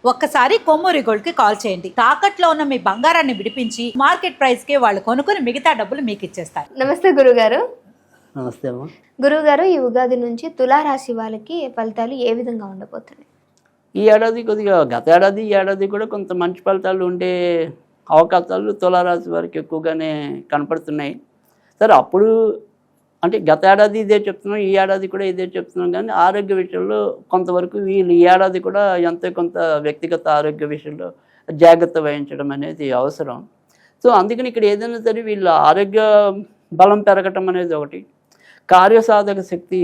ఒక్కసారి కొమ్మూరి గోల్డ్ కి కాల్ చేయండి. తాకట్లో ఉన్న మీ బంగారాన్ని విడిపించి మార్కెట్ ప్రైస్ కి వాళ్ళు కొనుక్కుని మిగతా డబ్బులు మీకు ఇచ్చేస్తారు. నమస్తే గురుగారు. నమస్తే అమ్మా. గురుగారు, ఈ ఉగాది నుంచి తులారాశి వాళ్ళకి ఫలితాలు ఏ విధంగా ఉండబోతున్నాయి? ఈ ఏడాది కొద్దిగా గత ఏడాది ఈ ఏడాది కూడా కొంత మంచి ఫలితాలు ఉండే అవకాశాలు తులారాశి వారికి ఎక్కువగానే కనపడుతున్నాయి. సరే, అప్పుడు అంటే గత ఏడాది ఇదే చెప్తున్నాం, ఈ ఏడాది కూడా ఇదే చెప్తున్నాం. కానీ ఆరోగ్య విషయంలో కొంతవరకు వీళ్ళు ఈ ఏడాది కూడా ఎంతో కొంత వ్యక్తిగత ఆరోగ్య విషయంలో జాగ్రత్త వహించడం అనేది అవసరం. సో అందుకని ఇక్కడ ఏదైనా సరే వీళ్ళ ఆరోగ్య బలం పెరగటం అనేది ఒకటి, కార్యసాధక శక్తి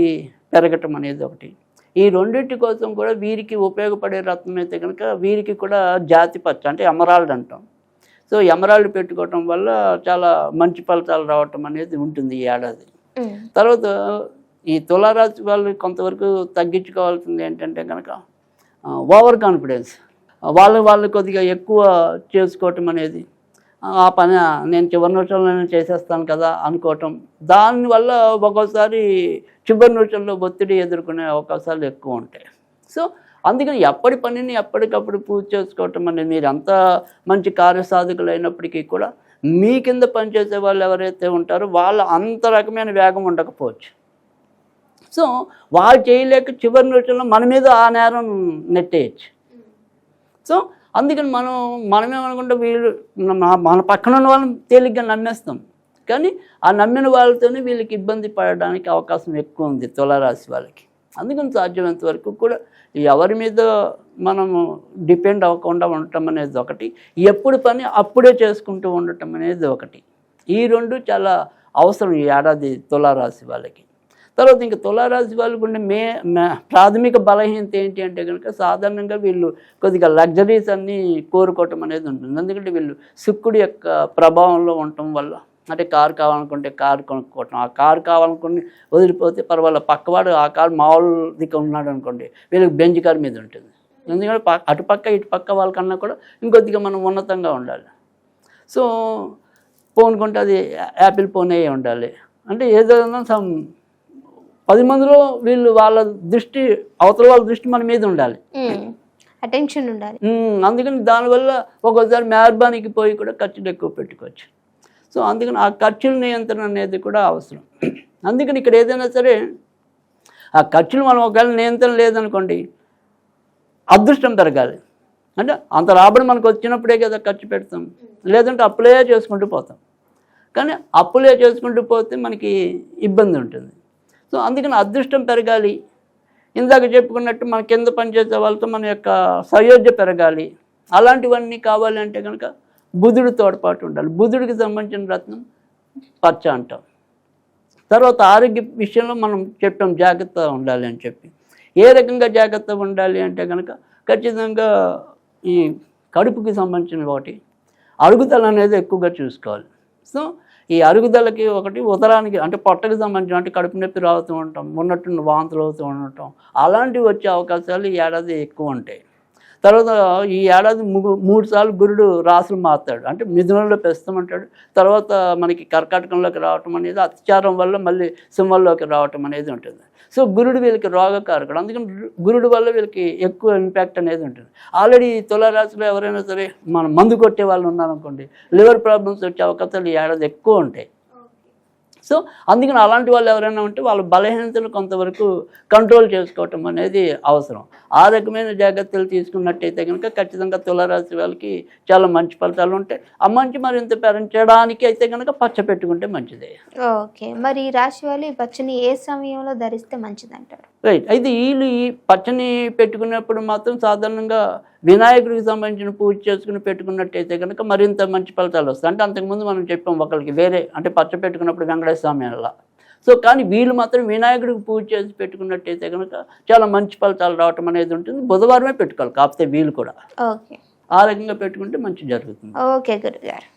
పెరగటం అనేది ఒకటి. ఈ రెండింటి కోసం కూడా వీరికి ఉపయోగపడే రత్నం అయితే కనుక వీరికి కూడా జాతి పచ్చ అంటే ఎమరాల్డ్ అంటాం. సో ఎమరాల్డ్ పెట్టుకోవటం వల్ల చాలా మంచి ఫలితాలు రావటం అనేది ఉంటుంది ఈ ఏడాది. తర్వాత ఈ తులారాశి వాళ్ళు కొంతవరకు తగ్గించుకోవాల్సింది ఏంటంటే కనుక ఓవర్ కాన్ఫిడెన్స్, వాళ్ళు కొద్దిగా ఎక్కువ చేసుకోవటం అనేది, ఆ పని నేను చివరి నిమిషంలో చేసేస్తాను కదా అనుకోవటం, దానివల్ల ఒక్కోసారి చివరి నిమిషంలో ఒత్తిడి ఎదుర్కొనే అవకాశాలు ఎక్కువ ఉంటాయి. సో అందుకని ఎప్పటి పనిని ఎప్పటికప్పుడు పూర్తి చేసుకోవటం అనేది, మీరు అంత మంచి కార్యసాధకులు అయినప్పటికీ కూడా మీ కింద పనిచేసే వాళ్ళు ఎవరైతే ఉంటారో వాళ్ళు అంత రకమైన వేగం ఉండకపోవచ్చు. సో వాళ్ళు చేయలేక చివరి నిమిషంలో మన మీద ఆ నేరం నెట్టేయచ్చు. సో అందుకని మనమేమనుకుంటే వీళ్ళు మన పక్కన ఉన్న వాళ్ళని తేలిగ్గా నమ్మేస్తాం, కానీ ఆ నమ్మిన వాళ్ళతోనే వీళ్ళకి ఇబ్బంది పడడానికి అవకాశం ఎక్కువ ఉంది తులారాశి వాళ్ళకి. అందుకని సాధ్యమైనంత వరకు కూడా ఎవరి మీద మనము డిపెండ్ అవ్వకుండా ఉండటం అనేది ఒకటి, ఎప్పుడు పని అప్పుడే చేసుకుంటూ ఉండటం అనేది ఒకటి. ఈ రెండు చాలా అవసరం ఈ ఏడాది తులారాశి వాళ్ళకి. తర్వాత ఇంకా తులారాశి వాళ్ళకు ఉండే ప్రాథమిక బలహీనత ఏంటి అంటే కనుక సాధారణంగా వీళ్ళు కొద్దిగా లగ్జరీస్ అన్నీ కోరుకోవటం అనేది ఉంటుంది. ఎందుకంటే వీళ్ళు శుక్రుడి యొక్క ప్రభావంలో ఉండటం వల్ల, అంటే కారు కావాలనుకుంటే కారు కొనుక్కోవటం, ఆ కారు కావాలనుకుని వదిలిపోతే పర్వాలేదు, పక్కవాడు ఆ కారు మామూలు దిక్కు ఉన్నాడు అనుకోండి, వీళ్ళకి బెంచ్ కారు మీద ఉంటుంది. ఎందుకంటే అటుపక్క ఇటుపక్క వాళ్ళకన్నా కూడా ఇంకొద్దిగా మనం ఉన్నతంగా ఉండాలి. సో ఫోన్ కొంటే అది యాపిల్ ఫోనే ఉండాలి. అంటే ఏదైనా 10 మందిలో వీళ్ళు వాళ్ళ దృష్టి, అవతల వాళ్ళ దృష్టి మన మీద ఉండాలి, అటెన్షన్ ఉండాలి. అందుకని దానివల్ల ఒక్కోసారి మెహర్బానీకి పోయి కూడా ఖర్చులు ఎక్కువ పెట్టుకోవచ్చు. సో అందుకని ఆ ఖర్చుల నియంత్రణ అనేది కూడా అవసరం. అందుకని ఇక్కడ ఏదైనా సరే ఆ ఖర్చులు మనం ఒకవేళ నియంత్రణ లేదనుకోండి, అదృష్టం పెరగాలి. అంటే అంత రాబడి మనకు వచ్చినప్పుడే కదా ఖర్చు పెడతాం, లేదంటే అప్పులే చేసుకుంటూ పోతాం. కానీ అప్పులే చేసుకుంటూ పోతే మనకి ఇబ్బంది ఉంటుంది. సో అందుకని అదృష్టం పెరగాలి. ఇందాక చెప్పుకున్నట్టు మన కింద పనిచేసే వాళ్ళతో మన యొక్క సయోధ్య పెరగాలి. అలాంటివన్నీ కావాలంటే కనుక బుధుడు తోడ్పాటు ఉండాలి. బుధుడికి సంబంధించిన రత్నం పచ్చ అంటాం. తర్వాత ఆరోగ్య విషయంలో మనం చెప్పాం జాగ్రత్త ఉండాలి అని చెప్పి. ఏ రకంగా జాగ్రత్త ఉండాలి అంటే కనుక ఖచ్చితంగా ఈ కడుపుకి సంబంధించిన ఒకటి అరుగుదల అనేది ఎక్కువగా చూసుకోవాలి. సో ఈ అరుగుదలకి ఒకటి, ఉదరానికి అంటే పొట్టకి సంబంధించిన అంటే కడుపు నొప్పి రావుతూ ఉంటాం, ఉన్నట్టు వాంతులు అవుతూ ఉండటం, అలాంటివి వచ్చే అవకాశాలు ఈ ఏడాది ఎక్కువ ఉంటాయి. తర్వాత ఈ ఏడాది 3 సార్లు గురుడు రాసులు మారుతాడు. అంటే మిథునంలో పెస్తామంటాడు, తర్వాత మనకి కర్కాటకంలోకి రావటం అనేది, అతిచారం వల్ల మళ్ళీ సింహంలోకి రావటం అనేది ఉంటుంది. సో గురుడు వీళ్ళకి రోగకారకుడు, అందుకని గురుడు వల్ల వీళ్ళకి ఎక్కువ ఇంపాక్ట్ అనేది ఉంటుంది. ఆల్రెడీ తులారాశిలో ఎవరైనా సరే మనం మందు కొట్టే వాళ్ళు ఉన్నారనుకోండి, లివర్ ప్రాబ్లమ్స్ వచ్చే అవకాశాలు ఈ ఏడాది ఎక్కువ ఉంటాయి. సో అందుకని అలాంటి వాళ్ళు ఎవరైనా ఉంటే వాళ్ళ బలహీనతను కొంతవరకు కంట్రోల్ చేసుకోవటం అనేది అవసరం. ఆ రకమైన జాగ్రత్తలు తీసుకున్నట్టయితే కనుక ఖచ్చితంగా తులారాశి వాళ్ళకి చాలా మంచి ఫలితాలు ఉంటాయి. ఆ మంచి మరింత పెంచడానికి అయితే కనుక పచ్చ పెట్టుకుంటే మంచిదే. ఓకే, మరి ఈ రాశి వాళ్ళు ఈ పచ్చని ఏ సమయంలో ధరిస్తే మంచిది అంటారు? రైట్. అయితే వీళ్ళు ఈ పచ్చని పెట్టుకున్నప్పుడు మాత్రం సాధారణంగా వినాయకుడికి సంబంధించిన పూజ చేసుకుని పెట్టుకున్నట్టయితే కనుక మరింత మంచి ఫలితాలు వస్తాయి. అంటే అంతకుముందు మనం చెప్పాం ఒకరికి వేరే, అంటే పచ్చ పెట్టుకున్నప్పుడు వెంకటేశ్వర స్వామి అలా. సో కానీ వీళ్ళు మాత్రం వినాయకుడికి పూజ చేసి పెట్టుకున్నట్టయితే కనుక చాలా మంచి ఫలితాలు రావటం అనేది ఉంటుంది. బుధవారమే పెట్టుకోవాలి, కాకపోతే వీళ్ళు కూడా ఓకే, ఆ రకంగా పెట్టుకుంటే మంచి జరుగుతుంది. ఓకే గురుగారు.